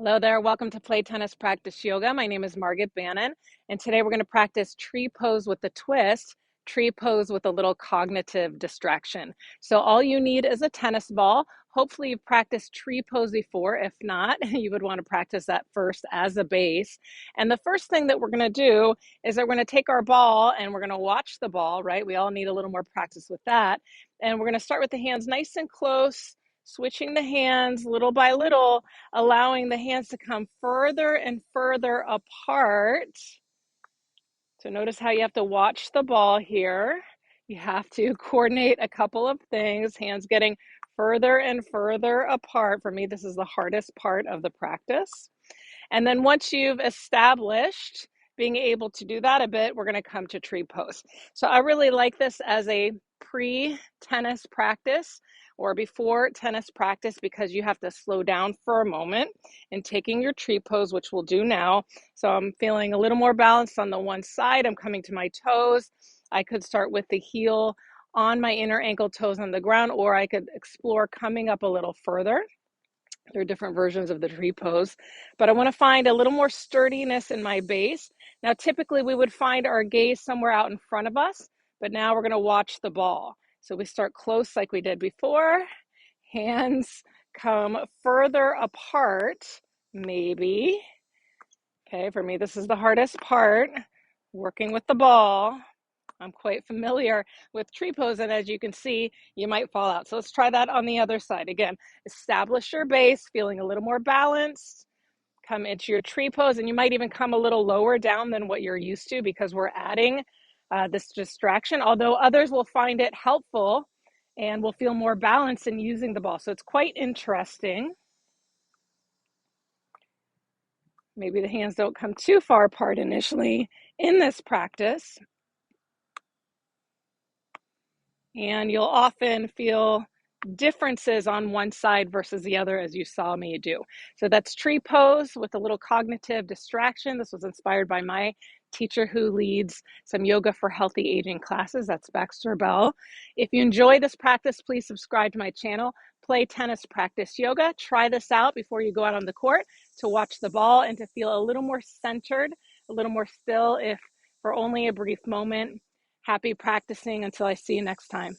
Hello there. Welcome to Play Tennis Practice Yoga. My name is Margaret Bannon, and today we're going to practice tree pose with a twist, tree pose with a little cognitive distraction. So all you need is a tennis ball. Hopefully you've practiced tree pose before. If not, you would want to practice that first as a base. And the first thing that we're going to do is that we're going to take our ball and we're going to watch the ball, right? We all need a little more practice with that. And we're going to start with the hands nice and close, switching the hands little by little, allowing the hands to come further and further apart. So notice how you have to watch the ball here. You have to coordinate a couple of things, hands getting further and further apart. For me, this is the hardest part of the practice. And then once you've established being able to do that a bit, we're going to come to tree pose. So I really like this as a pre-tennis practice or before tennis practice because you have to slow down for a moment in taking your tree pose, which we'll do now. So I'm feeling a little more balanced on the one side. I'm coming to my toes. I could start with the heel on my inner ankle toes on the ground, or I could explore coming up a little further. There are different versions of the tree pose, but I want to find a little more sturdiness in my base. Now, typically we would find our gaze somewhere out in front of us, but now we're going to watch the ball. So we start close like we did before. Hands come further apart, maybe. Okay, for me, this is the hardest part, working with the ball. I'm quite familiar with tree pose, and as you can see, you might fall out. So let's try that on the other side. Again, establish your base, feeling a little more balanced. Come into your tree pose, and you might even come a little lower down than what you're used to because we're adding this distraction, although others will find it helpful and will feel more balanced in using the ball. So it's quite interesting. Maybe the hands don't come too far apart initially in this practice. And you'll often feel differences on one side versus the other, as you saw me do. So that's tree pose with a little cognitive distraction. This was inspired by my teacher who leads some yoga for healthy aging classes. That's Baxter Bell. If you enjoy this practice, please subscribe to my channel, Play Tennis Practice Yoga. Try this out before you go out on the court to watch the ball and to feel a little more centered, a little more still, if for only a brief moment. Happy practicing until I see you next time.